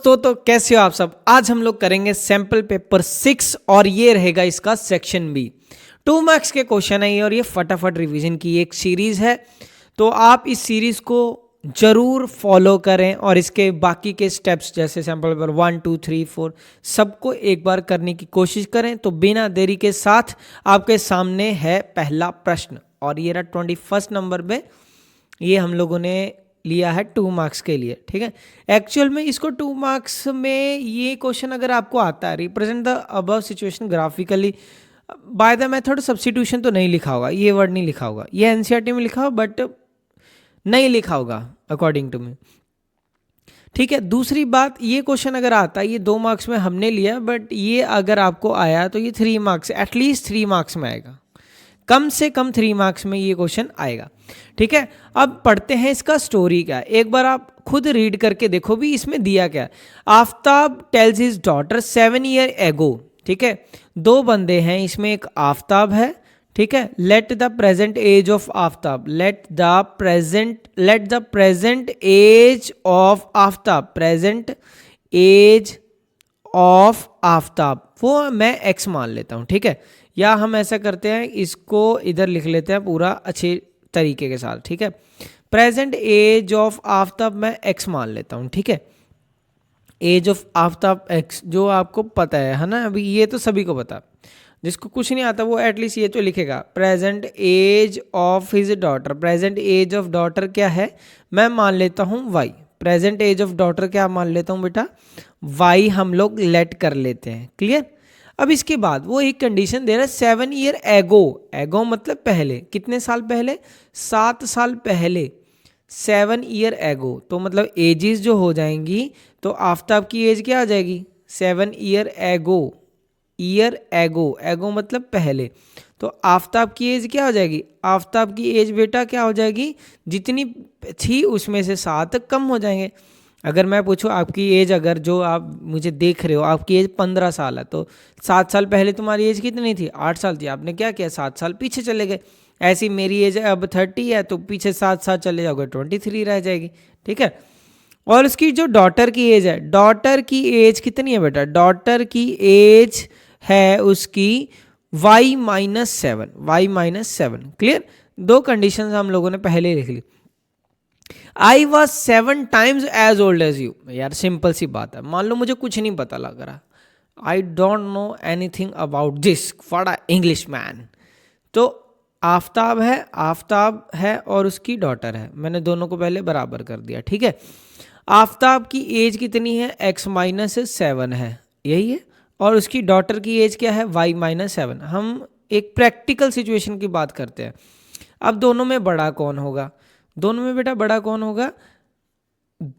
दोस्तों, तो कैसे हो आप सब। आज हम लोग करेंगे सैंपल पेपर 6 और ये रहेगा इसका सेक्शन बी। 2 मार्क्स के क्वेश्चन है ये, और ये फटाफट रिवीजन की एक सीरीज है। तो आप इस सीरीज को जरूर फॉलो करें और इसके बाकी के स्टेप्स जैसे सैंपल पेपर 1 2 3 4 सबको एक बार करने की कोशिश करें। तो बिना देरी के साथ आपके सामने है पहला प्रश्न, और ये रहा 21 नंबर पे। ये हम लोगों ने लिया है 2 मार्क्स के लिए, ठीक है। एक्चुअल में इसको 2 मार्क्स में ये क्वेश्चन अगर आपको आता है, represent the above situation graphically by the method substitution, तो नहीं लिखा होगा, ये वर्ड नहीं लिखा होगा। ये एनसीईआरटी में लिखा हो बट नहीं लिखा होगा अकॉर्डिंग टू मी, ठीक है। दूसरी बात, ये क्वेश्चन अगर आता है, ये 2 मार्क्स में हमने लिया, बट ये अगर आपको आया तो ये 3 मार्क्स, एटलीस्ट 3 मार्क्स में आएगा, कम से कम 3 मार्क्स में ये क्वेश्चन आएगा, ठीक है। अब पढ़ते हैं इसका स्टोरी क्या है। एक बार आप खुद रीड करके देखो भी इसमें दिया क्या है। Aftab tales his daughter 7 year ago, ठीक है। 2 बंदे हैं इसमें, एक आफ्ताब है, ठीक है। Let the present age of Aftab, let the present age of Aftab, present age of Aftab, वो मैं एक्स मान लेता हूँ, ठीक है। या हम ऐसा करते हैं, इसको इधर लिख लेते हैं पूरा अच्छे तरीके के साथ, ठीक है। प्रेजेंट एज ऑफ आफ्ताब मैं एक्स मान लेता हूँ, ठीक है। एज ऑफ आफ्ताब एक्स, जो आपको पता है ना, अभी ये तो सभी को पता। जिसको कुछ नहीं आता वो एटलीस्ट ये तो लिखेगा। Present age of his daughter, present age of daughter क्या है, मैं मान लेता हूँ y. Present age of daughter क्या मान लेता हूँ बेटा, वाई हम लोग लेट कर लेते हैं, क्लियर। अब इसके बाद वो एक कंडीशन दे रहा है 7 ईयर एगो, एगो मतलब पहले, कितने साल पहले, 7 साल पहले, 7 ईयर एगो, तो मतलब एजेस जो हो जाएंगी, तो आफ्ताब की एज क्या आ जाएगी, 7 ईयर एगो, ईयर एगो, एगो मतलब पहले, तो आफ्ताब की एज क्या हो जाएगी, आफ्ताब की एज बेटा क्या हो जाएगी, जितनी थी उसमें से 7 कम हो जाएंगे। अगर मैं पूछूं आपकी एज, अगर जो आप मुझे देख रहे हो आपकी एज 15 साल है, तो 7 साल पहले तुम्हारी एज कितनी थी, 8 साल थी। आपने क्या किया, 7 साल पीछे चले गए। ऐसी मेरी एज अब 30 है, तो पीछे 7 साल चले जाओगे, 23 रह जाएगी, ठीक है। और उसकी जो डॉटर की एज है, डॉटर की एज कितनी है बेटा, डॉटर की एज है उसकी y-7, y-7, क्लियर। 2 कंडीशंस हम लोगों ने पहले लिख ली। I was 7 times as old as you, यार सिंपल सी बात है। मान लो मुझे कुछ नहीं पता लग रहा, I don't know anything about this, what a English man. तो आफ्ताब है और उसकी डॉटर है, मैंने दोनों को पहले बराबर कर दिया, ठीक है। आफ्ताब की एज कितनी है, x-7 है, यही है। और उसकी डॉटर की एज क्या है, y-7। हम एक प्रैक्टिकल सिचुएशन की बात करते हैं। अब दोनों में बड़ा कौन होगा, दोनों में बेटा बड़ा कौन होगा,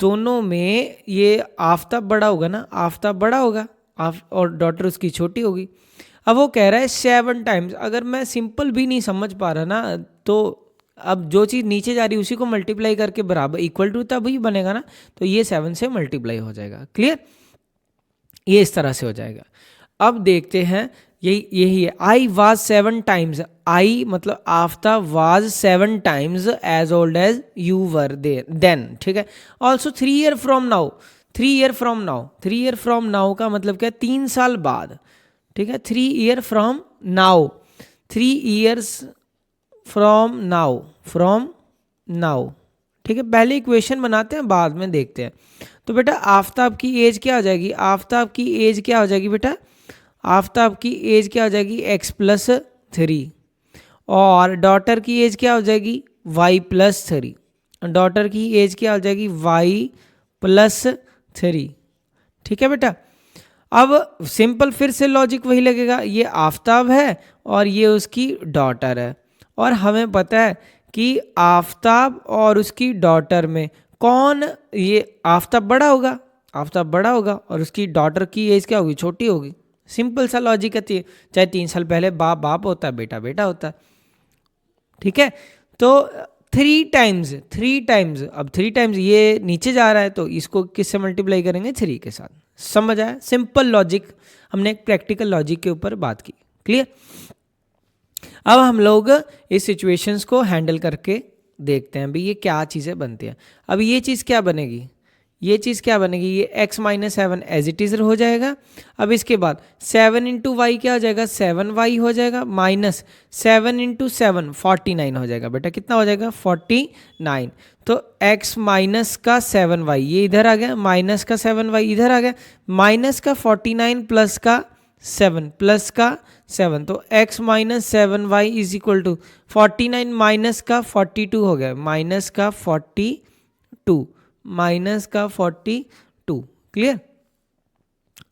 दोनों में ये आफ्ताब बड़ा होगा ना, आफ्ताब बड़ा होगा, और डॉटर उसकी छोटी होगी। अब वो कह रहा है 7 टाइम्स, अगर मैं सिंपल भी नहीं समझ पा रहा ना, तो अब जो चीज़ नीचे जा रही है उसी को मल्टीप्लाई करके बराबर इक्वल टू तभी बनेगा ना, तो ये 7 से मल्टीप्लाई हो जाएगा, क्लियर। ये इस तरह से हो जाएगा। अब देखते हैं, यही है। आई वाज 7 टाइम्स, आई मतलब Aftab was 7 times as old as you were then, ठीक है। Also 3 year from now, 3 year from now, 3 year from now का मतलब क्या, 3 साल बाद, ठीक है। 3 year from now, 3 years from now, ठीक है। पहले इक्वेशन बनाते हैं, बाद में देखते हैं। तो बेटा आफ्ताब की एज क्या हो जाएगी, आफ्ताब की एज क्या हो जाएगी बेटा, आफ्ताब की एज क्या हो जाएगी, x+3, और डॉटर की एज क्या हो जाएगी, y+3, डॉटर की एज क्या हो जाएगी, y+3, ठीक है बेटा। अब सिंपल फिर से लॉजिक वही लगेगा, ये आफ्ताब है और ये उसकी डॉटर है, और हमें पता है कि आफ्ताब और उसकी डॉटर में कौन, ये आफ्ताब बड़ा होगा, आफ्ताब बड़ा होगा, और उसकी डॉटर की एज क्या होगी, छोटी होगी। सिंपल सा लॉजिक है, चाहे 3 साल पहले बाप होता है, बेटा होता है, ठीक है। तो 3 टाइम्स, अब 3 टाइम्स ये नीचे जा रहा है, तो इसको किससे मल्टीप्लाई करेंगे, 3 के साथ। समझ आया, सिंपल लॉजिक, हमने एक प्रैक्टिकल लॉजिक के ऊपर बात की, क्लियर। अब हम लोग इस सिचुएशंस को हैंडल करके देखते हैं भी ये क्या चीज़ें बनती हैं। अब ये चीज़ क्या बनेगी, ये चीज़ क्या बनेगी, ये x minus 7 as it is हो जाएगा। अब इसके बाद 7 इंटू वाई क्या हो जाएगा, 7y हो जाएगा, माइनस 7 इंटू 7 49 हो जाएगा। बेटा कितना हो जाएगा, 49। तो x माइनस का 7y ये इधर आ गया, माइनस का 7y इधर आ गया, माइनस का 49 प्लस का 7 प्लस का 7, तो x minus 7y is equal to 49 minus का 42 हो गया, माइनस का 42, माइनस का 42। क्लियर।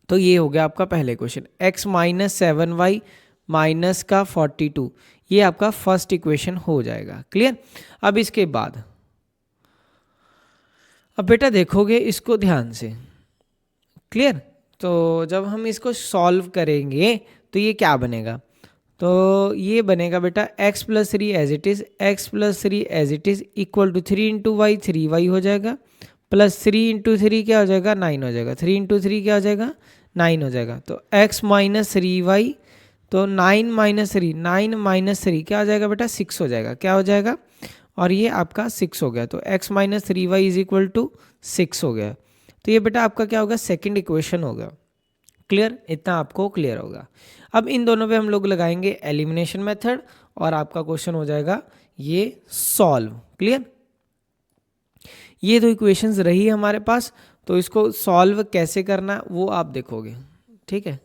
तो ये हो गया आपका पहले question, x minus 7y minus का 42, ये आपका फर्स्ट इक्वेशन हो जाएगा। क्लियर। अब इसके बाद अब बेटा देखोगे इसको ध्यान से। क्लियर। तो जब हम इसको सॉल्व करेंगे तो ये क्या बनेगा, तो ये बनेगा बेटा x plus 3 as it is, x plus 3 as it is equal to 3 into y 3y हो जाएगा, प्लस 3 इंटू 3 क्या हो जाएगा, 9 हो जाएगा, 3 इंटू 3 क्या हो जाएगा, 9 हो जाएगा। तो x माइनस 3y, तो 9 माइनस 3, 9 माइनस 3 क्या हो जाएगा बेटा, 6 हो जाएगा, क्या हो जाएगा, और ये आपका 6 हो गया। तो x minus 3y is equal to 6 हो गया। तो ये बेटा आपका क्या होगा, सेकंड इक्वेशन होगा। क्लियर, इतना आपको क्लियर होगा। अब इन दोनों पे हम लोग लगाएंगे एलिमिनेशन मेथड और आपका क्वेश्चन हो जाएगा ये सॉल्व। क्लियर। ये दो इक्वेशंस रही हमारे पास, तो इसको सॉल्व कैसे करना वो आप देखोगे। ठीक है।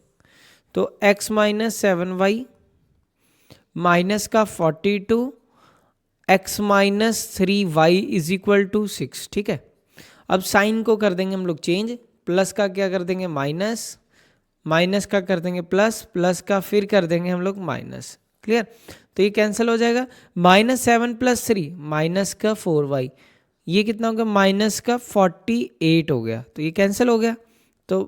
तो x माइनस 7y माइनस का 42, x minus 3y is equal to 6। ठीक है। अब साइन को कर देंगे हम लोग चेंज, प्लस का क्या कर देंगे माइनस, माइनस का कर देंगे प्लस, प्लस का फिर कर देंगे हम लोग माइनस। क्लियर। तो ये कैंसिल हो जाएगा, माइनस 7 प्लस 3 माइनस का 4y, ये कितना हो गया, माइनस का 48 हो गया। तो ये कैंसिल हो गया, तो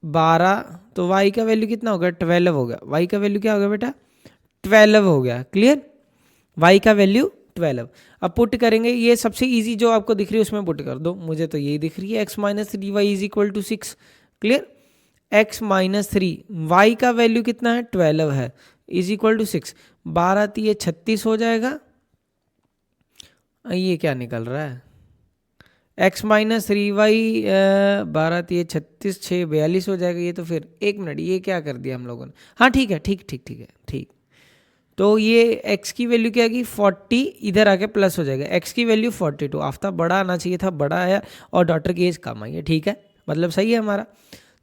12, तो y का वैल्यू कितना हो गया, 12 हो गया। y का वैल्यू क्या हो गया बेटा, 12 हो गया। क्लियर। y का वैल्यू 12। अब पुट करेंगे, ये सबसे इजी जो आपको दिख रही है उसमें पुट कर दो, मुझे तो यही दिख रही है, x minus 3y is equal to 6। Clear. x minus 3, y का वैल्यू कितना है, 12 है, इज इक्वल टू 6, 12 3 36 हो जाएगा। ये क्या निकल रहा है, x माइनस 3y 12 3 36 6 42 हो जाएगा। ये तो फिर 1 मिनट, ये क्या कर दिया हम लोगों ने, हाँ ठीक है, ठीक ठीक ठीक है, ठीक। तो ये x की वैल्यू क्या आएगी, 40, इधर आके प्लस हो जाएगा, x की वैल्यू 42। आफ्ताब बड़ा आना चाहिए था, बड़ा आया, और डॉटर की एज कम आई है। ठीक है, मतलब सही है हमारा।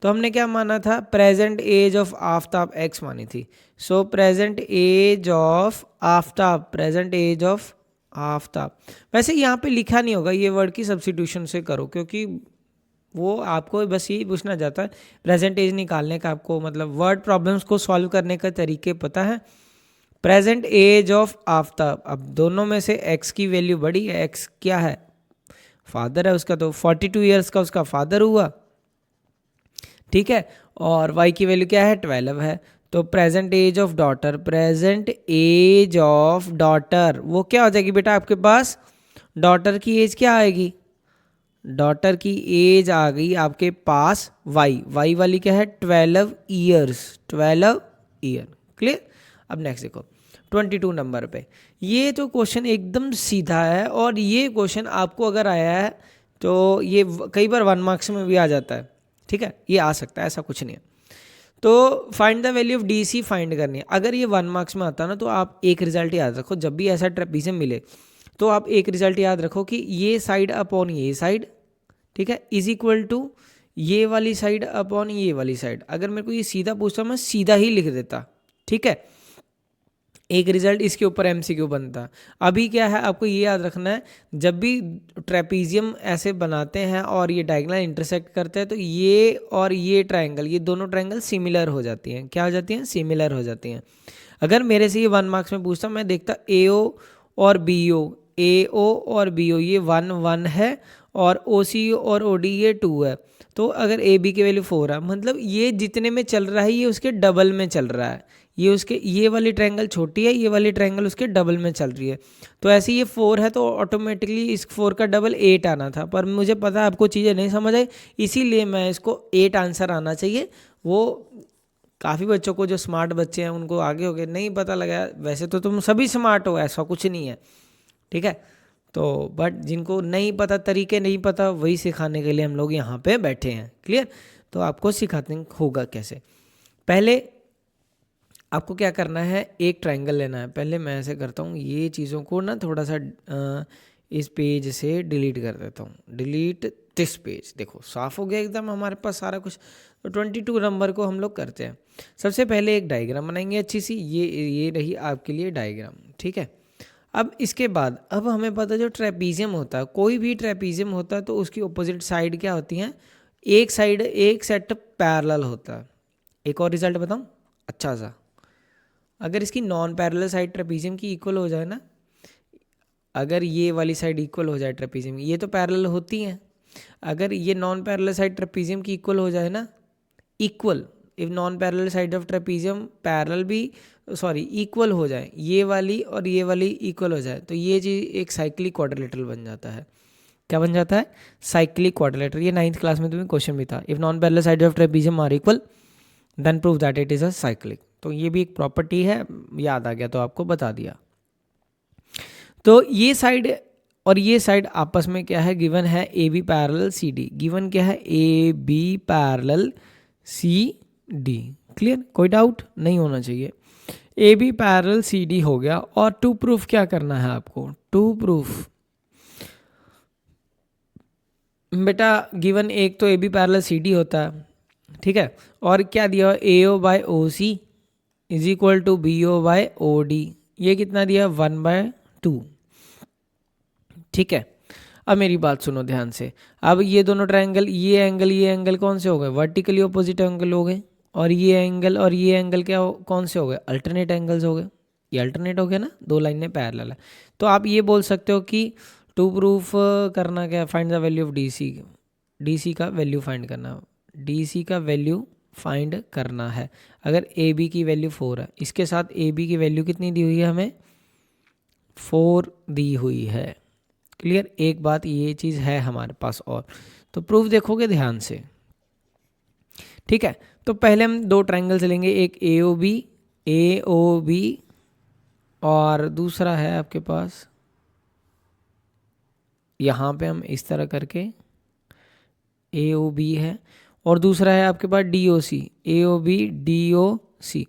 तो हमने क्या माना था, present age of Aftab x मानी थी। So present age of Aftab, present age of Aftab. वैसे यहाँ पे लिखा नहीं होगा, ये वर्ड की सब्स्टिट्यूशन से करो, क्योंकि वो आपको बस यही पूछना चाहता है प्रेजेंट एज निकालने का, आपको मतलब वर्ड प्रॉब्लम्स को सॉल्व करने का तरीके पता है। प्रेजेंट एज ऑफ आफ्ताब, अब दोनों में से x की वैल्यू बड़ी है, x क्या है, फादर है उसका, तो 42 ईयर्स का उसका फादर हुआ। ठीक है। और y की वैल्यू क्या है, 12 है। तो present age of daughter, present age of daughter वो क्या हो जाएगी बेटा, आपके पास डॉटर की एज क्या आएगी, डॉटर की एज आ गई आपके पास y वाली क्या है, 12 ईयर्स, 12 ईयर। क्लियर। अब नेक्स्ट देखो 22 नंबर पे, ये तो क्वेश्चन एकदम सीधा है, और ये क्वेश्चन आपको अगर आया है तो ये कई बार 1 मार्क्स में भी आ जाता है। ठीक है, ये आ सकता है, ऐसा कुछ नहीं है। तो find the value of D C find करनी है। अगर ये 1 मार्क्स में आता ना, तो आप एक रिजल्ट याद रखो, जब भी ऐसा ट्रेपीजियम मिले तो आप एक रिजल्ट याद रखो कि ये साइड अपॉन ये साइड, ठीक है, इज इक्वल टू ये वाली साइड अपॉन ये वाली साइड। अगर मेरे को ये सीधा पूछता मैं सीधा ही लिख देता। ठीक है, एक रिजल्ट इसके ऊपर एमसीक्यू बनता। अभी क्या है, आपको ये याद रखना है, जब भी ट्रेपीजियम ऐसे बनाते हैं और ये डायगोनल इंटरसेक्ट करते हैं, तो ये और ये ट्रायंगल, ये दोनों ट्रायंगल सिमिलर हो जाती हैं। क्या हो जाती हैं, सिमिलर हो जाती हैं। अगर मेरे से ये 1 मार्क्स में पूछता, मैं देखता AO और BO, AO और BO ये 1 1 है, और OCO और OD ये 2 है। तो अगर AB की वैल्यू 4 है, मतलब ये जितने में चल रहा है ये उसके डबल में चल रहा है। ये उसके, ये वाली ट्रायंगल छोटी है, ये वाली ट्रायंगल उसके डबल में चल रही है। तो ऐसे ये 4 है, तो ऑटोमेटिकली इस 4 का डबल 8 आना था, पर मुझे पता है आपको चीज़ें नहीं समझ आई, इसीलिए मैं इसको 8 आंसर आना चाहिए। वो काफ़ी बच्चों को, जो स्मार्ट बच्चे हैं उनको आगे हो गए, नहीं पता लगा। वैसे तो तुम सभी स्मार्ट हो, ऐसा कुछ नहीं है। ठीक है, तो बट जिनको नहीं पता, तरीके नहीं पता, वही सिखाने के लिए हम लोग यहाँ पे बैठे हैं। क्लियर? तो आपको सिखाते होगा कैसे। पहले आपको क्या करना है, एक ट्रायंगल लेना है। पहले मैं ऐसे करता हूँ, ये चीज़ों को ना थोड़ा सा इस पेज से डिलीट कर देता हूँ। Delete this page. देखो साफ हो गया एकदम हमारे पास सारा कुछ। तो 22 नंबर को हम लोग करते हैं। सबसे पहले एक डायग्राम बनाएंगे अच्छी सी। ये रही आपके लिए डायग्राम, ठीक है। अब इसके बाद अब हमें पता, जो ट्रेपीजियम होता है, कोई भी ट्रेपीजियम होता है तो उसकी अपोजिट साइड क्या होती हैं, एक साइड, एक सेट पैरेलल होता है। एक और रिजल्ट बताऊं अच्छा सा, अगर इसकी नॉन पैरेलल साइड ट्रेपीजियम की इक्वल हो जाए ना, अगर ये वाली साइड इक्वल हो जाए ट्रेपीजियम, ये तो पैरेलल होती हैं, अगर ये नॉन पैरेलल साइड ट्रेपीजियम की इक्वल हो जाए ना, equal, if non parallel side of trapezium parallel भी, सॉरी इक्वल हो जाए, ये वाली और ये वाली इक्वल हो जाए, तो ये चीज़ एक साइक्लिक क्वाड्रिलेटरल बन जाता है। क्या बन जाता है? Cyclic quadrilateral. ये 9th क्लास में तुम्हें क्वेश्चन भी था। If non parallel side of trapezium are equal then prove that it is a cyclic. तो ये भी एक प्रॉपर्टी है, याद आ गया तो आपको बता दिया। तो ये साइड और ये साइड आपस में क्या है, गिवन है A B parallel C D. Given क्या है? A B parallel C D. Clear? कोई डाउट नहीं होना चाहिए। A B parallel C D हो गया। और टू प्रूफ क्या करना है आपको? टू प्रूफ बेटा, गिवन एक तो A B parallel C D होता है, ठीक है, और क्या दिया हुआ? A O by O C is equal to B O by O D. ये कितना दिया? 1/2। ठीक है। अब मेरी बात सुनो ध्यान से। अब ये दोनों ट्रायंगल, ये एंगल कौन से हो गए? वर्टिकली ऑपोजिट एंगल हो गए। और ये एंगल क्या कौन से हो गए? अल्टरनेट एंगल्स हो गए। ये अल्टरनेट हो गया ना, दो लाइनें पैरेलल है। तो आप ये बोल सकते हो कि टू प्रूफ करना क्या? Find the value of D C. D C का वैल्यू फाइंड करना, डी सी का वैल्यू फाइंड करना है। अगर ए बी की वैल्यू 4 है, इसके साथ ए बी की वैल्यू कितनी दी हुई है? हमें 4 दी हुई है। क्लियर? एक बात ये चीज़ है हमारे पास। और तो प्रूफ देखोगे ध्यान से, ठीक है। तो पहले हम दो ट्रायंगल्स लेंगे, एक ए ओ बी और दूसरा है आपके पास यहाँ पे हम इस तरह करके ए ओ बी है, और दूसरा है आपके पास डी ओ सी, ए ओ बी डी ओ सी,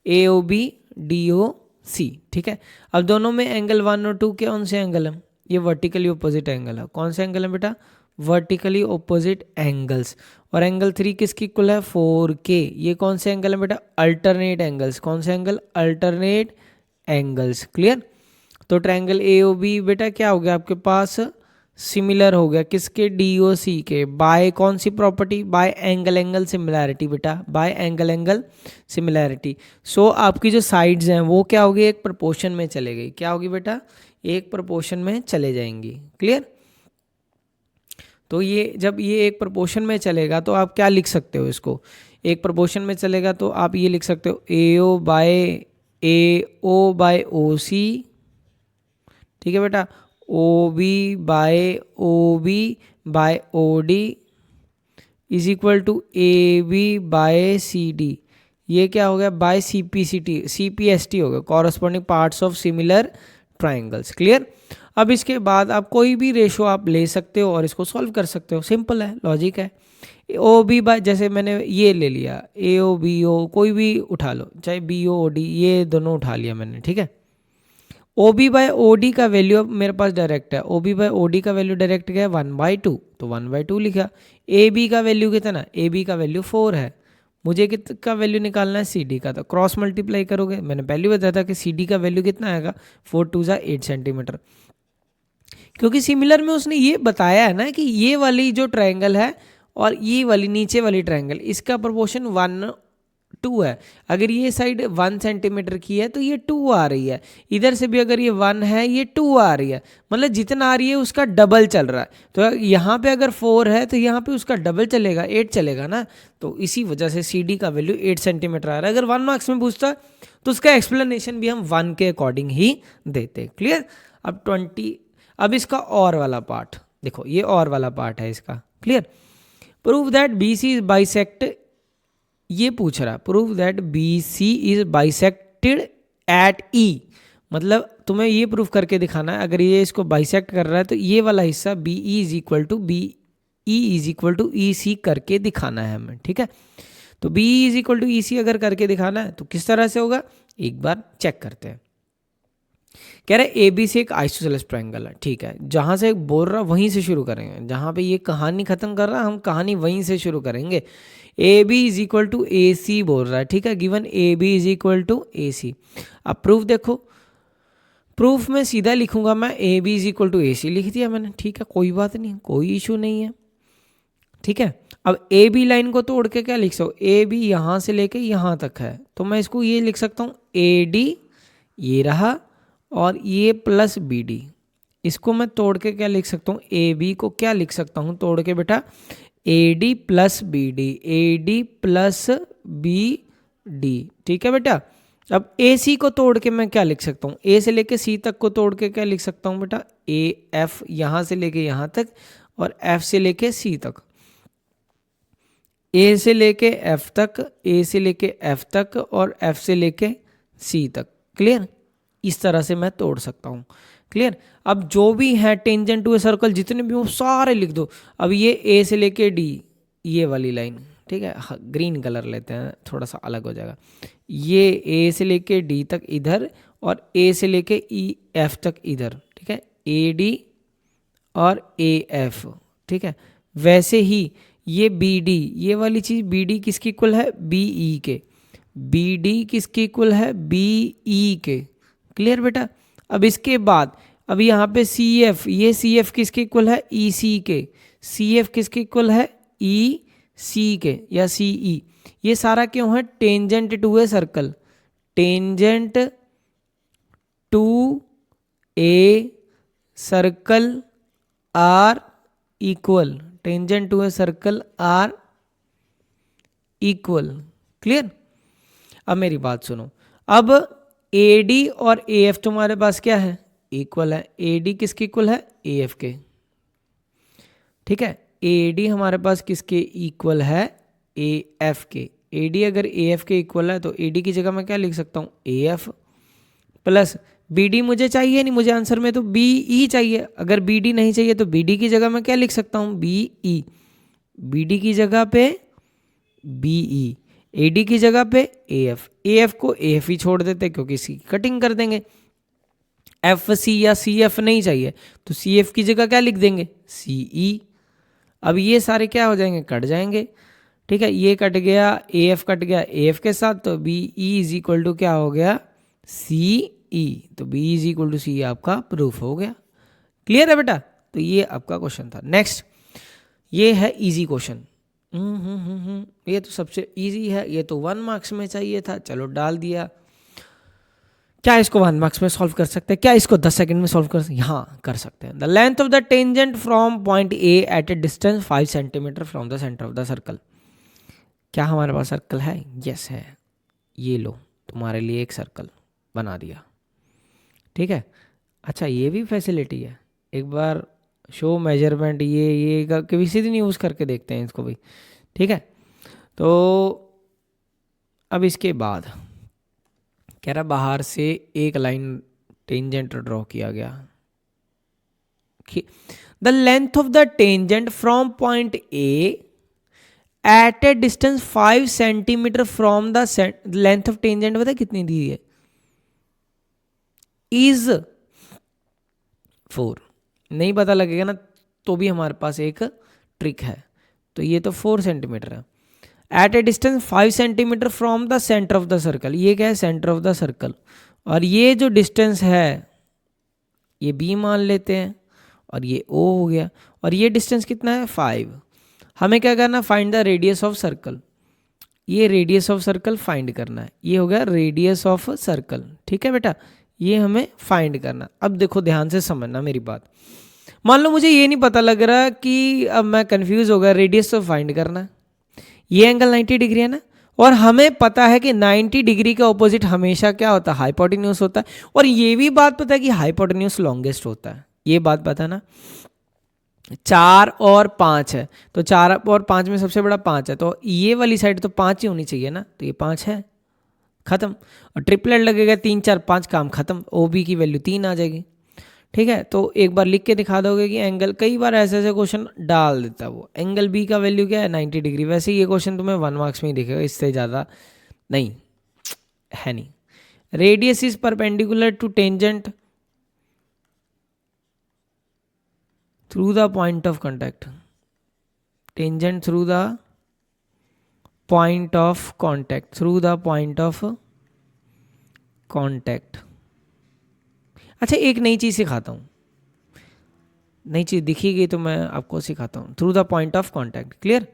ए ओ बी डी ओ सी। ठीक है। अब दोनों में एंगल 1 और 2 कौन से एंगल है? ये वर्टिकली ऑपोजिट एंगल है। कौन से एंगल है बेटा? Vertically opposite angles. और एंगल 3 किसकी इक्वल है? 4K। ये कौन से एंगल है बेटा? Alternate angles. कौन से एंगल? Alternate angles. क्लियर? तो ट्रायंगल ए ओ बी बेटा क्या हो गया आपके पास? सिमिलर हो गया किसके? डी ओ सी के। बाय कौन सी प्रॉपर्टी? बाय एंगल सिमिलैरिटी बेटा, बाय एंगल सिमिलैरिटी। सो आपकी जो साइड्स हैं वो क्या होगी? एक प्रोपोर्शन में चले गई। क्या होगी बेटा? एक प्रोपोर्शन में चले जाएंगी। क्लियर? तो ये जब ये एक प्रोपोर्शन में चलेगा तो आप क्या लिख सकते हो इसको? एक प्रोपोर्शन में चलेगा तो आप ये लिख सकते हो ए ओ बाय ओ सी, ठीक है बेटा, O B by O D is equal to A B by C D. ये क्या हो गया? By C P S T हो गया, corresponding parts of similar triangles. Clear? अब इसके बाद आप कोई भी रेशो आप ले सकते हो और इसको सॉल्व कर सकते हो। सिंपल है, लॉजिक है। ओ बी बाय, जैसे मैंने ये ले लिया, ए ओ बी ओ कोई भी उठा लो, चाहे बी ओ डी, ये दोनों उठा लिया मैंने। ठीक है। O B by O D का वैल्यू मेरे पास डायरेक्ट है। O B by O D का वैल्यू डायरेक्ट क्या है? 1/2। तो 1/2 लिखा। ए बी का वैल्यू कितना? ए बी का वैल्यू 4 है। मुझे कितना वैल्यू निकालना है? सी डी का। तो क्रॉस मल्टीप्लाई करोगे, मैंने पहले बताया था कि सी डी का वैल्यू कितना आएगा? 4 2 8 सेंटीमीटर। क्योंकि सिमिलर में उसने ये बताया है ना कि ये वाली जो ट्रायंगल है और ये वाली नीचे वाली ट्रायंगल, इसका प्रोपोर्शन 1:2 है। अगर ये साइड 1 सेंटीमीटर की है तो ये 2 आ रही है। इधर से भी अगर ये 1 है, ये 2 आ रही है। मतलब जितना आ रही है उसका डबल चल रहा है। तो यहाँ पे अगर 4 है तो यहाँ पे उसका डबल चलेगा, 8 चलेगा ना। तो इसी वजह से सी डी का वैल्यू 8 सेंटीमीटर आ रहा है। अगर 1 मार्क्स में पूछता तो उसका एक्सप्लेनेशन भी हम 1 के अकॉर्डिंग ही देते। क्लियर? अब इसका और वाला पार्ट देखो, ये और वाला पार्ट है इसका। Clear? Prove that B C is bisect, ये पूछ रहा है। Prove that B C is bisected at E, मतलब तुम्हें ये प्रूफ करके दिखाना है, अगर ये इसको बाइसेक्ट कर रहा है तो ये वाला हिस्सा B E is equal to E C करके दिखाना है हमें, ठीक है। तो B is equal to E C अगर करके दिखाना है तो किस तरह से होगा, एक बार चेक करते हैं। कह रहे ए बी से एक आइसोसेलेस ट्रायंगल है, ठीक है। जहां से बोल रहा वहीं से शुरू करेंगे, जहां पे ये कहानी खत्म कर रहा हम कहानी वहीं से शुरू करेंगे। A B is equal to A C बोल रहा है, ठीक है। Given A B is equal to A C. अब प्रूफ देखो, प्रूफ में सीधा लिखूंगा मैं, A B is equal to A C लिख दिया मैंने, ठीक है, कोई बात नहीं, कोई इशू नहीं है, ठीक है। अब ए बी लाइन को तोड़ के क्या लिख सकता हूँ, ए बी यहाँ से लेके यहाँ तक है, तो मैं इसको ये लिख सकता हूँ ए डी ये रहा और ये प्लस बी डी। इसको मैं तोड़ के क्या लिख सकता हूँ, ए बी को क्या लिख सकता हूँ तोड़ के बेटा, A D plus B D, A D plus B D, ठीक है बेटा। अब ए सी को तोड़ के मैं क्या लिख सकता हूँ, ए से लेके सी तक को तोड़ के क्या लिख सकता हूँ बेटा, ए एफ यहाँ से लेके यहाँ तक और एफ से लेके सी तक, ए से लेके एफ तक, ए से लेके एफ तक और एफ से लेके सी तक। क्लियर, इस तरह से मैं तोड़ सकता हूँ। क्लियर। अब जो भी है टेंजेंट टू ए सर्कल जितने भी हो सारे लिख दो। अब ये ए से लेके डी ये वाली लाइन, ठीक है, ग्रीन कलर लेते हैं थोड़ा सा अलग हो जाएगा। ये ए से लेके डी तक इधर और ए से लेके ई एफ तक इधर, ठीक है, ए डी और ए एफ, ठीक है। वैसे ही ये बी डी ये वाली चीज़, बी डी किसकी इक्वल है, बी ई के, बी डी किसकी इक्वल है, बी ई के। क्लियर बेटा। अब इसके बाद अब यहाँ पे सी एफ, ये सी एफ किसके इक्वल है, ई सी के, सी एफ किसके इक्वल है, ई सी के या सी ई। ये सारा क्यों है, tangent to a circle, tangent to a circle are equal, tangent to a circle are equal. Clear. अब मेरी बात सुनो, अब ए डी और ए एफ तुम्हारे पास क्या है, इक्वल है। ए डी किसके इक्वल है, ए एफ के, ठीक है। ए डी हमारे पास किसके इक्वल है, ए एफ के। ए डी अगर ए एफ के इक्वल है तो ए डी की जगह मैं क्या लिख सकता हूँ, A F plus B D मुझे चाहिए नहीं, मुझे आंसर में तो बी ई चाहिए। अगर बी डी नहीं चाहिए तो बी डी की जगह मैं क्या लिख सकता हूँ, बी ई, बी डी की जगह पे बी ई, ए डी की जगह पे ए एफ, ए एफ को ए एफ ही छोड़ देते क्योंकि सी कटिंग कर देंगे। एफ सी या सी एफ नहीं चाहिए तो सी एफ की जगह क्या लिख देंगे, सी ई। अब ये सारे क्या हो जाएंगे, कट जाएंगे, ठीक है। ये कट गया, ए एफ कट गया ए एफ के साथ, तो B E is equal to क्या हो गया, सी ई। तो B is equal to C आपका प्रूफ हो गया। क्लियर है बेटा। तो ये आपका क्वेश्चन था। नेक्स्ट, ये है इजी क्वेश्चन। ये तो सबसे इजी है, ये तो 1 मार्क्स में चाहिए था, चलो डाल दिया। क्या इसको 1 मार्क्स में सॉल्व कर सकते हैं, क्या इसको 10 सेकंड में सॉल्व कर सकते हैं, हाँ कर सकते हैं। The length of the tangent from point A at a distance 5 centimetre from the centre of the circle. क्या हमारे पास सर्कल है, यस है। ये लो तुम्हारे लिए एक सर्कल बना दिया, ठीक है। अच्छा ये भी फैसिलिटी है, एक बार शो मेजरमेंट ये किसी दिन यूज़ करके देखते हैं इसको भी, ठीक है। तो अब इसके बाद कह रहा बाहर से एक लाइन टेंजेंट ड्रॉ किया गया। The length of the tangent from point A at a distance 5 centimetre from the length of tangent पता कितनी दी है, इज 4। नहीं पता लगेगा ना तो भी हमारे पास एक ट्रिक है। तो ये तो 4 सेंटीमीटर है at a distance 5 centimetre from the centre of the circle. ये क्या है, सेंटर ऑफ द सर्कल। और ये जो डिस्टेंस है ये बी मान लेते हैं और ये ओ हो गया। और ये डिस्टेंस कितना है, 5। हमें क्या करना, find the radius of circle. ये रेडियस ऑफ सर्कल फाइंड करना है। ये हो गया रेडियस ऑफ सर्कल, ठीक है बेटा। ये हमें फाइंड करना। अब देखो ध्यान से समझना मेरी बात। मान लो मुझे ये नहीं पता लग रहा कि, अब मैं कंफ्यूज हो गया, रेडियस तो फाइंड करना है। ये एंगल 90 डिग्री है ना, और हमें पता है कि 90 डिग्री का ऑपोजिट हमेशा क्या होता है, हाइपोटेन्यूस होता है। और ये भी बात पता है कि हाइपोटेन्यूस लॉन्गेस्ट होता है, ये बात पता है ना। 4 और 5 है तो 4 और 5 में सबसे बड़ा 5 है, तो ये वाली साइड तो 5 ही होनी चाहिए ना, तो ये 5 है। ख़त्म। और ट्रिपलेट लगेगा 3 4 5, काम ख़त्म, ओ बी की वैल्यू 3 आ जाएगी। ठीक है, तो एक बार लिख के दिखा दोगे कि एंगल, कई बार ऐसे ऐसे क्वेश्चन डाल देता है वो, एंगल बी का वैल्यू क्या है 90 डिग्री। वैसे ये क्वेश्चन तुम्हें 1 मार्क्स में ही दिखेगा, इससे ज़्यादा नहीं है नहीं। Radius is perpendicular to tangent through the point of contact, tangent through the point of contact, through the point of contact. अच्छा एक नई चीज़ सिखाता हूँ, नई चीज़ दिखी गई तो मैं आपको सिखाता हूँ, through the point of contact. Clear?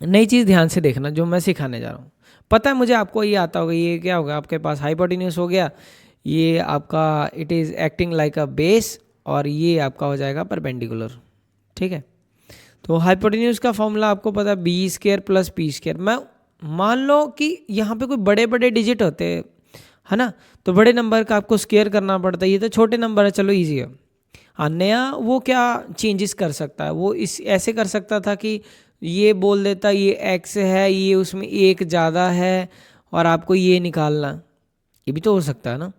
नई चीज़ ध्यान से देखना जो मैं सिखाने जा रहा हूँ। पता है मुझे आपको ये आता होगा, ये क्या होगा आपके पास, हाइपोटेन्यूज हो गया, ये आपका it is acting like a base, और ये आपका हो जाएगा परपेंडिकुलर। ठीक है, तो हाइपोटेन्यूज का फॉर्मूला आपको पता है B square plus P square. मैं मान लो कि यहाँ पे कोई बड़े बड़े डिजिट होते है ना, तो बड़े नंबर का आपको स्क्वायर करना पड़ता है, ये तो छोटे नंबर है, चलो ईजी है। हाँ, नया वो क्या चेंजेस कर सकता है, वो इस ऐसे कर सकता था कि ये बोल देता ये एक्स है, ये उसमें एक ज़्यादा है, और आपको ये निकालना, ये भी तो हो सकता है ना।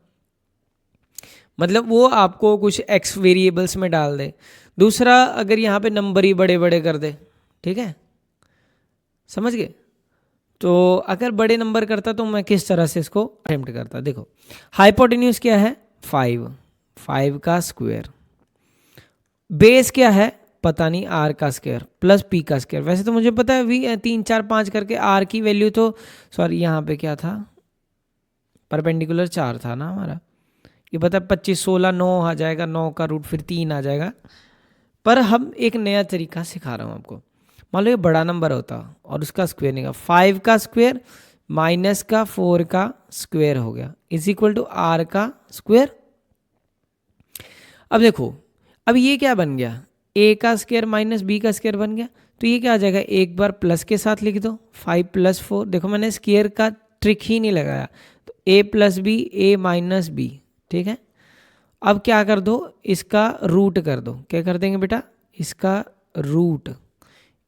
मतलब वो आपको कुछ एक्स वेरिएबल्स में डाल दे। दूसरा, अगर यहाँ पे नंबर ही बड़े बड़े कर दे, ठीक है, समझ गए? तो अगर बड़े नंबर करता तो मैं किस तरह से इसको अटेम्प्ट करता। देखो हाइपोटेन्यूज क्या है 5, 5 का स्क्वायर, बेस क्या है पता नहीं, आर का स्क्वायर प्लस पी का स्क्वायर। वैसे तो मुझे पता है वी 3 4 5 करके आर की वैल्यू तो, सॉरी यहाँ पे क्या था, परपेंडिकुलर 4 था ना हमारा, ये पता है 25 16 9 आ जाएगा, 9 का रूट फिर 3 आ जाएगा। पर हम एक नया तरीका सिखा रहा हूँ आपको। मान लो ये बड़ा नंबर होता और उसका स्क्वायर नहीं, 5 का स्क्वायर माइनस का 4 का स्क्वायर हो गया इज इक्वल टू आर का स्क्वायर। अब देखो, अब ये क्या बन गया, ए का स्क्वायर माइनस बी का स्क्वायर बन गया, तो ये क्या आ जाएगा, एक बार प्लस के साथ लिख दो 5 प्लस 4। देखो मैंने स्क्वायर का ट्रिक ही नहीं लगाया, तो ए प्लस बी, ए माइनस बी। ठीक है, अब क्या कर दो, इसका रूट कर दो। क्या कर देंगे बेटा, इसका रूट,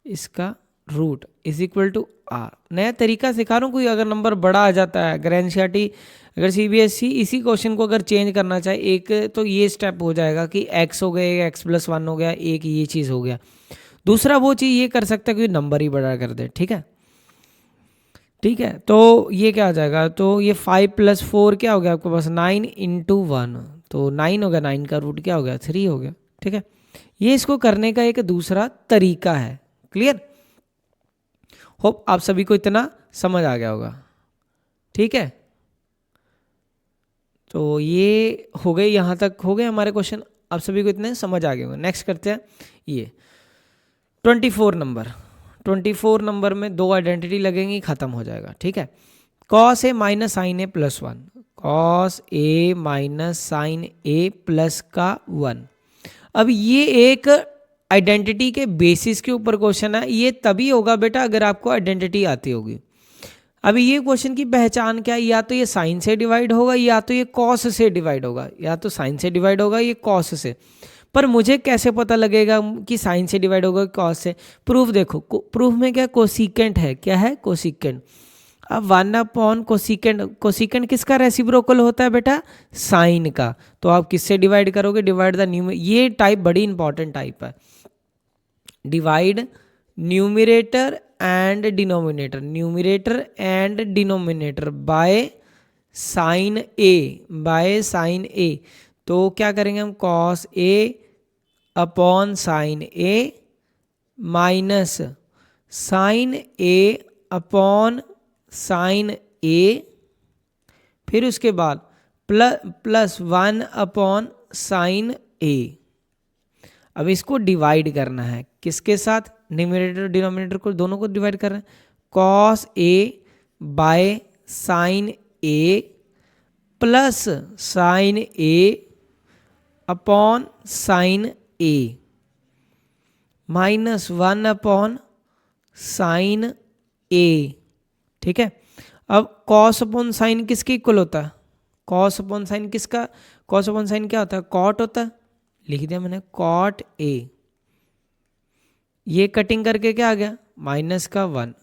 इसका root is equal to R. नया तरीका सिखा रहा हूँ, कोई अगर नंबर बड़ा आ जाता है, अगर एनसीईआरटी अगर सीबीएसई इसी क्वेश्चन को अगर चेंज करना चाहे, एक तो ये स्टेप हो जाएगा कि एक्स हो गया, एक्स प्लस 1 हो गया, एक ये चीज़ हो गया। दूसरा वो चीज़ ये कर सकता है कि नंबर ही बड़ा कर दे। ठीक है, ठीक है, तो ये क्या आ जाएगा, तो ये 5 प्लस 4 क्या हो गया आपके पास 9 इंटू 1, तो 9 हो गया, 9 का रूट क्या हो गया 3 हो गया। ठीक है, ये इसको करने का एक दूसरा तरीका है। क्लियर? होप आप सभी को इतना समझ आ गया होगा। ठीक है, तो ये हो गए, यहाँ तक हो गए हमारे क्वेश्चन, आप सभी को इतने समझ आ गए होंगे। नेक्स्ट करते हैं ये 24 नंबर। 24 नंबर में दो आइडेंटिटी लगेंगी, खत्म हो जाएगा। ठीक है, cos A minus sine A plus 1, cos A minus sine A plus का 1। अब ये एक आइडेंटिटी के बेसिस के ऊपर क्वेश्चन है, ये तभी होगा बेटा अगर आपको आइडेंटिटी आती होगी। अभी ये क्वेश्चन की पहचान क्या है, या तो ये साइन से डिवाइड होगा, या तो ये कॉस से डिवाइड होगा, या तो साइन से डिवाइड होगा ये कॉस से। पर मुझे कैसे पता लगेगा कि साइन से डिवाइड होगा कॉस से? प्रूफ देखो, प्रूफ में क्या कोसिकेंट है, क्या है कोसिकेंट। अब 1 अपॉन कोसिकेंट, कोसिकेंट किसका रेसिप्रोकल होता है बेटा, साइन का। तो आप किससे डिवाइड करोगे, डिवाइड द न्यूमरेटर। ये टाइप बड़ी इंपॉर्टेंट टाइप है, divide numerator and denominator, numerator and denominator by sine A, by sine A. तो क्या करेंगे हम, cos A upon sine A minus sine A upon sine A, फिर उसके बाद प्लस 1 अपॉन साइन ए। अब इसको डिवाइड करना है किसके साथ, न्यूमरेटर डिनोमिनेटर को दोनों को डिवाइड कर रहे हैं, cos A by sine A plus sine A upon sine A minus 1 upon sine A. ठीक है, अब कॉस अपॉन साइन किसके इक्वल होता है, कॉस अपॉन साइन किसका, कॉस अपॉन साइन क्या होता है, कॉट होता है। लिख दिया मैंने कॉट ए, ये कटिंग करके क्या आ गया माइनस का 1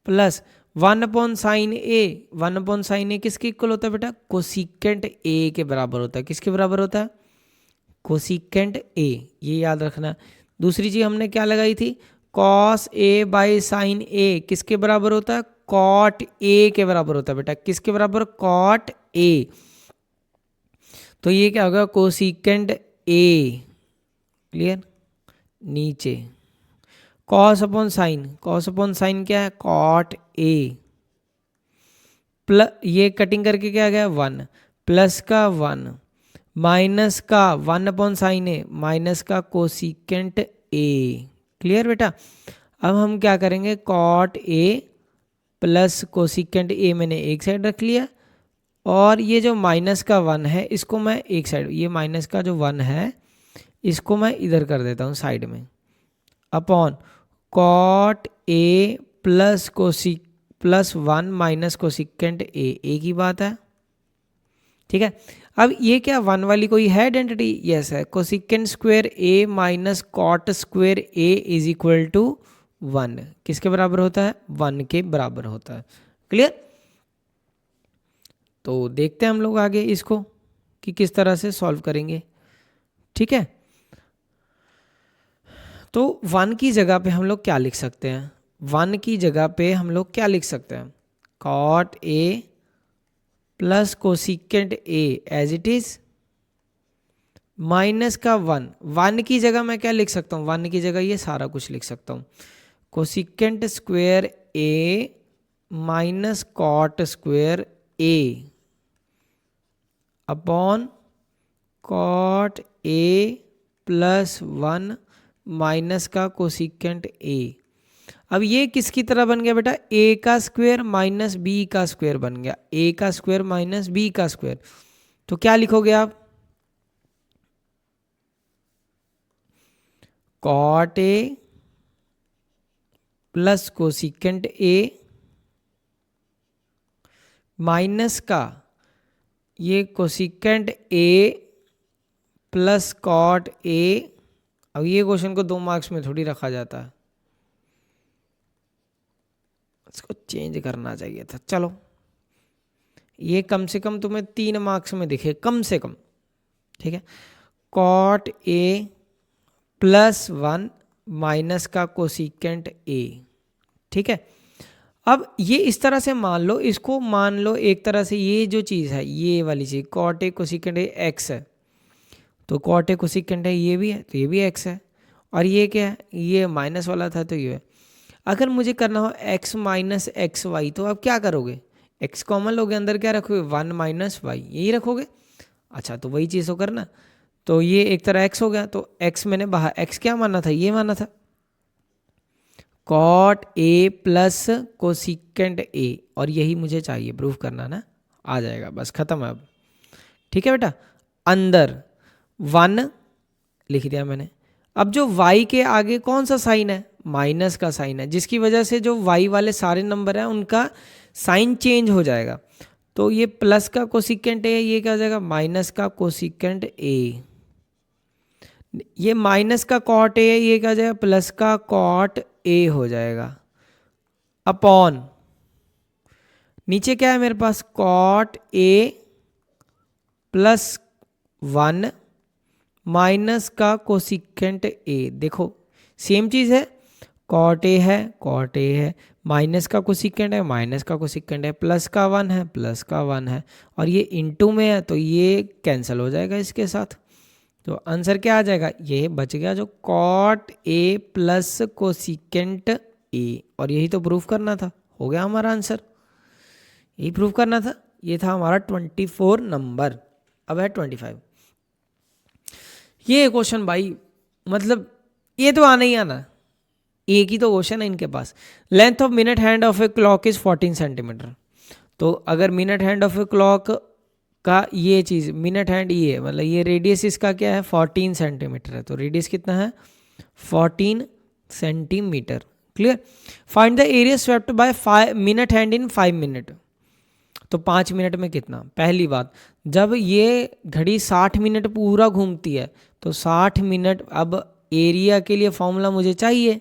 plus 1/sin A, 1/sin A किसके इक्वल होता है बेटा? कोसिकेंट A के बराबर होता है। किसके बराबर होता है? कोसिकेंट A, ये याद रखना। दूसरी चीज हमने क्या लगाई थी? Cos A by sine A किसके बराबर होता है? कॉट A के बराबर होता है बेटा। किसके बराबर? Cot A। तो ये क्या होगा? Cosecant A। क्लियर? नीचे cos upon sine, cos upon sine क्या है? कॉट A प्लस, ये कटिंग करके क्या आ गया? 1 प्लस का 1 माइनस का 1/sin A माइनस का कोसिकेंट A। क्लियर बेटा? अब हम क्या करेंगे? Cot A plus cosecant A मैंने एक साइड रख लिया, और ये जो माइनस का 1 है इसको मैं एक साइड, ये माइनस का जो 1 है इसको मैं इधर कर देता हूँ साइड में, upon cot A plus cosec plus 1 minus cosecant A, एक ही बात है। ठीक है, अब ये क्या 1 वाली कोई है आइडेंटिटी? यस है। Cosecant square A minus cot square A is equal to 1 किसके बराबर होता है? 1 के बराबर होता है। क्लियर? तो देखते हैं हम लोग आगे इसको कि किस तरह से सॉल्व करेंगे। ठीक है, तो 1 की जगह पे हम लोग क्या लिख सकते हैं? 1 की जगह पे हम लोग क्या लिख सकते हैं? Cot A plus cosecant A as it is minus का 1, 1 की जगह मैं क्या लिख सकता हूँ? 1 की जगह ये सारा कुछ लिख सकता हूँ। Cosecant square A minus cot square A upon cot A plus 1 minus का कोसिकेंट A। अब ये किसकी तरह बन गया बेटा? A का स्क्वायर माइनस B का स्क्वायर बन गया। A का स्क्वायर माइनस B का स्क्वायर, तो क्या लिखोगे आप? Cot A plus cosecant A minus का ये cosecant A plus cot A। अब ये क्वेश्चन को 2 मार्क्स में थोड़ी रखा जाता है, इसको चेंज करना चाहिए था। चलो, ये कम से कम तुम्हें 3 मार्क्स में दिखे, कम से कम। ठीक है, कॉट A प्लस 1 माइनस का कोसिकेंट A। ठीक है, अब ये इस तरह से मान लो, इसको मान लो एक तरह से ये जो चीज़ है, ये वाली चीज़ cot A cosecant A x है, तो कॉट A कोसिकेंट है ये भी है, तो ये भी x है, और ये क्या है? ये माइनस वाला था तो ये है। अगर मुझे करना हो x माइनस एक्स वाई, तो आप क्या करोगे? x कॉमन लोगे, अंदर क्या रखोगे? 1 माइनस वाई, यही रखोगे। अच्छा, तो वही चीज़ हो करना, तो ये एक तरह x हो गया, तो x मैंने बाहर, x क्या माना था? ये माना था cot A plus cosecant A, और यही मुझे चाहिए प्रूफ करना ना, आ जाएगा, बस खत्म है अब। ठीक है बेटा, अंदर 1 लिख दिया मैंने। अब जो y के आगे कौन सा साइन है? माइनस का साइन है, जिसकी वजह से जो y वाले सारे नंबर हैं उनका साइन चेंज हो जाएगा। तो ये प्लस का कोसिकेंट A, ये क्या हो जाएगा? माइनस का कोसिकेंट A। ये माइनस का कॉट A है, ये क्या हो जाएगा? प्लस का कॉट A हो जाएगा, अपॉन नीचे क्या है मेरे पास? कॉट A प्लस 1 माइनस का कोसिकेंट A। देखो सेम चीज़ है, कॉट A है, कॉट A है, माइनस का कोसिकेंट है, माइनस का कोसिकेंट है, प्लस का 1 है, प्लस का 1 है, और ये इनटू में है तो ये कैंसिल हो जाएगा इसके साथ। तो आंसर क्या आ जाएगा? ये बच गया जो cot A plus cosecant A, और यही तो प्रूफ करना था। हो गया हमारा आंसर, यही प्रूफ करना था। ये था हमारा 24 नंबर। अब है 25। ये क्वेश्चन भाई, मतलब ये तो आना ही आना, एक ही तो क्वेश्चन है इनके पास। Length of minute hand of a clock is 14 centimetre. तो अगर minute hand of a clock का ये चीज़ मिनट हैंड ये है, मतलब ये रेडियस इसका क्या है? 14 सेंटीमीटर है, तो रेडियस कितना है? 14 centimetre. Clear? Find the area swept by 5 minute hand in 5 minute. तो 5 मिनट में कितना? पहली बात, जब ये घड़ी 60 मिनट पूरा घूमती है तो 60 मिनट, अब एरिया के लिए फॉर्मूला मुझे चाहिए,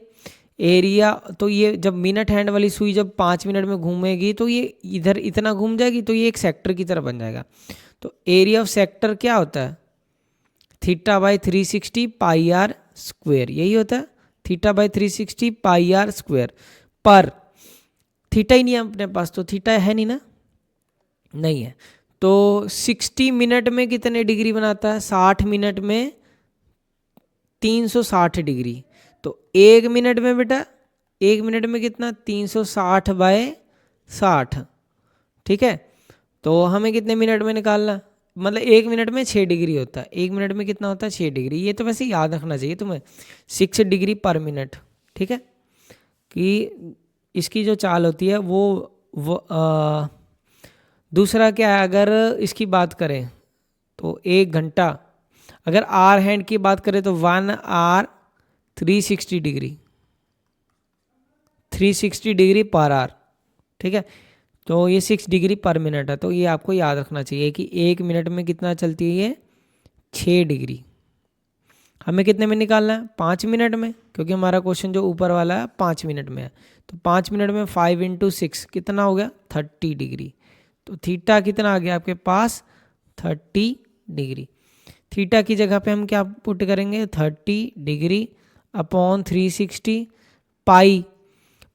एरिया तो ये जब मिनट हैंड वाली सुई जब 5 मिनट में घूमेगी तो ये इधर इतना घूम जाएगी, तो ये एक सेक्टर की तरह बन जाएगा। तो एरिया ऑफ सेक्टर क्या होता है? Theta by 360 pi R square, यही होता है, theta by 360 pi R square. पर थीटा ही नहीं है अपने पास, तो थीटा है नहीं ना, नहीं है। तो 60 मिनट में कितने डिग्री बनाता है? 60 मिनट में 360 डिग्री। तो 1 मिनट में बेटा, 1 मिनट में कितना? 360 बाय 60, ठीक है। तो हमें कितने मिनट में निकालना, मतलब 1 मिनट में 6 डिग्री होता है। 1 मिनट में कितना होता है? 6 डिग्री। ये तो वैसे याद रखना चाहिए तुम्हें, 6 डिग्री पर मिनट, ठीक है। कि इसकी जो चाल होती है वो दूसरा क्या है, अगर इसकी बात करें तो 1 घंटा, अगर आर हैंड की बात करें तो 1 आर 360 डिग्री, 360 डिग्री पर आर, ठीक है। तो ये 6 डिग्री पर मिनट है, तो ये आपको याद रखना चाहिए कि 1 मिनट में कितना चलती है ये? 6 डिग्री। हमें कितने में निकालना है? 5 मिनट में, क्योंकि हमारा क्वेश्चन जो ऊपर वाला है 5 मिनट में है। तो 5 मिनट में 5 × 6 कितना हो गया? 30 डिग्री। तो थीटा कितना आ गया आपके पास? 30 डिग्री। थीटा की जगह पे हम क्या पुट करेंगे? 30 डिग्री अपॉन 360 पाई।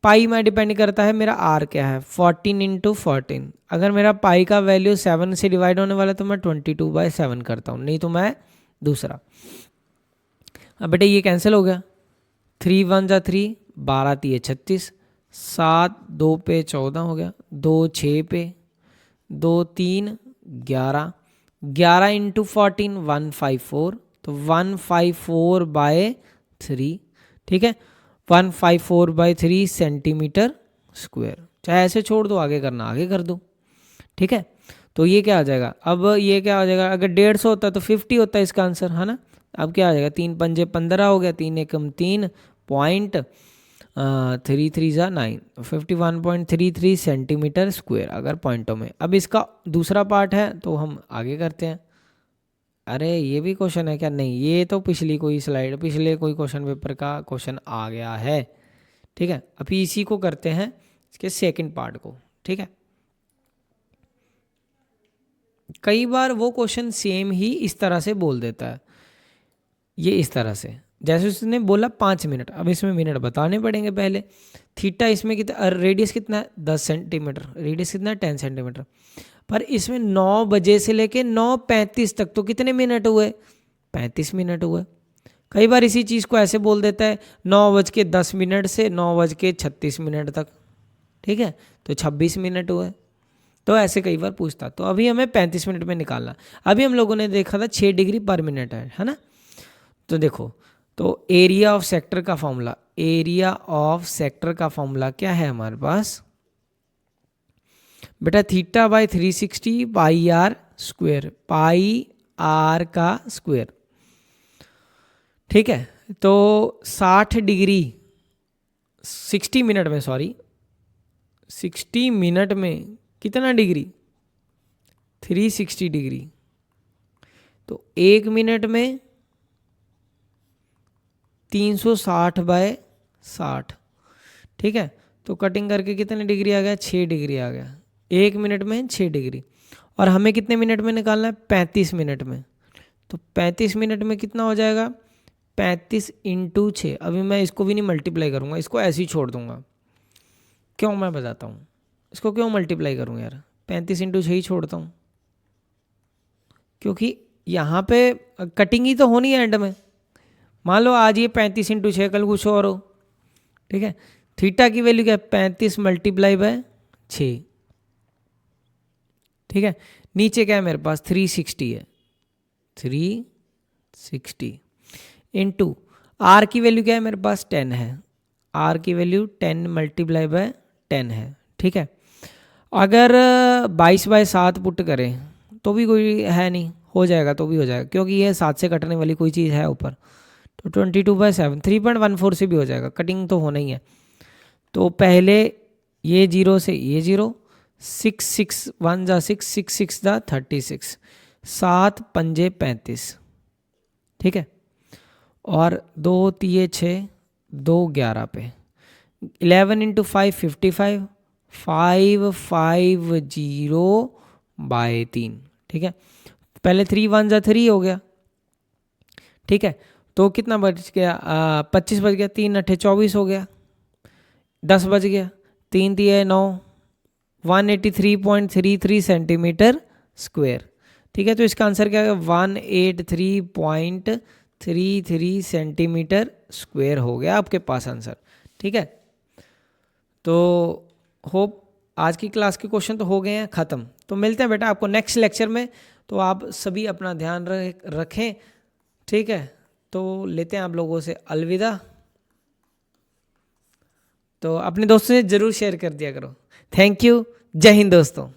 पाई में डिपेंड करता है मेरा आर क्या है, 14 × 14। अगर मेरा पाई का वैल्यू 7 से डिवाइड होने वाला तो मैं 22/7 करता हूँ, नहीं तो मैं दूसरा। अब बेटा ये कैंसिल हो गया, 3 × 1 = 3, 12 × 3 = 36, 7 2 पे 14 हो गया, 2 6 पे, 2 3 11, 11 × 14 154, तो 154/3, ठीक है, 154/3 सेंटीमीटर स्क्वायर। चाहे ऐसे छोड़ दो, आगे करना आगे कर दो, ठीक है। तो ये क्या आ जाएगा? अब ये क्या हो जाएगा? अगर 150 होता तो 50 होता है इसका आंसर, है ना। अब क्या आ जाएगा? 3 × 5 = 15 हो गया, 3 × 1 = 3 पॉइंट 3 × 3 = 9, 51.33 सेंटीमीटर स्क्वायर अगर पॉइंटों में। अब इसका दूसरा पार्ट है तो हम आगे करते हैं। अरे ये भी क्वेश्चन है क्या? नहीं, ये तो पिछली कोई स्लाइड, पिछले कोई क्वेश्चन पेपर का क्वेश्चन आ गया है, ठीक है। अभी इसी को करते हैं, इसके सेकंड पार्ट को, ठीक है। कई बार वो क्वेश्चन सेम ही इस तरह से बोल देता है, ये इस तरह से, जैसे उसने बोला 5 मिनट, अब इसमें मिनट बताने पड़ेंगे पहले। थीटा इसमें कितना, रेडियस कितना है? 10 सेंटीमीटर, रेडियस कितना है? 10 सेंटीमीटर। पर इसमें 9 बजे से लेके 9:35 तक तो कितने मिनट हुए? 35 मिनट हुए। कई बार इसी चीज़ को ऐसे बोल देता है 9:10 से 9:36 तक, ठीक है, तो 26 मिनट हुए। तो ऐसे कई बार पूछता। तो अभी हमें 35 मिनट में निकालना। अभी हम लोगों ने देखा था 6 डिग्री पर मिनट है ना। तो देखो, तो एरिया ऑफ सेक्टर का फॉर्मूला, एरिया ऑफ सेक्टर का फॉर्मूला क्या है हमारे पास बेटा? Theta by 360 pi R square, pi R का स्क्वेयर, ठीक है। तो 60 डिग्री 60 मिनट में, सॉरी 60 मिनट में कितना डिग्री? 360 डिग्री। तो 1 मिनट में 360/60, ठीक है। तो कटिंग करके कितने डिग्री आ गया? 6 डिग्री आ गया। 1 मिनट में 6 डिग्री। और हमें कितने मिनट में निकालना है? 35 मिनट में। तो 35 मिनट में कितना हो जाएगा? 35 × 6। अभी मैं इसको भी नहीं मल्टीप्लाई करूँगा, इसको ऐसे ही छोड़ दूंगा। क्यों? मैं बताता हूँ इसको क्यों मल्टीप्लाई करूँ यार। 35 × 6 ही छोड़ता हूँ, क्योंकि यहाँ पे कटिंग ही तो होनी है एंड में। मान लो आज ये 35 × 6, कल कुछ और हो, ठीक है। थीटा की वैल्यू क्या है? 35 × 6, ठीक है। नीचे क्या है मेरे पास? 360 है, 360 इंटू आर की वैल्यू क्या है मेरे पास? 10 है। आर की वैल्यू 10 × 10 है, ठीक है। अगर 22/7 पुट करें तो भी कोई है नहीं, हो जाएगा तो भी हो जाएगा, क्योंकि ये 7 से कटने वाली कोई चीज़ है ऊपर। तो 22/7 3.14 से भी हो जाएगा, कटिंग तो होना ही है। तो पहले ये 0 से ये 0, 6 6 1 = 6, 6 6 = 36, 7 पंजे 35, ठीक है। और 2 3 6, 2 11 पे 11 इंटू 5 55, 550/3, ठीक है। पहले 3 1 जा 3 हो गया, ठीक है। तो कितना बच गया, 25 बच गया, 3 अट्ठे 24 हो गया, 10 बच गया, 3 दिए 9, 183.33 सेंटीमीटर स्क्वायर, ठीक है। तो इसका आंसर क्या है, 183.33 सेंटीमीटर स्क्वायर हो गया आपके पास आंसर, ठीक है। तो होप आज की क्लास के क्वेश्चन तो हो गए हैं ख़त्म। तो मिलते हैं बेटा आपको नेक्स्ट लेक्चर में। तो आप सभी अपना ध्यान रखें, ठीक है। तो लेते हैं आप लोगों से अलविदा। तो अपने दोस्तों से ज़रूर शेयर कर दिया करो। थैंक यू, जय हिंद दोस्तों।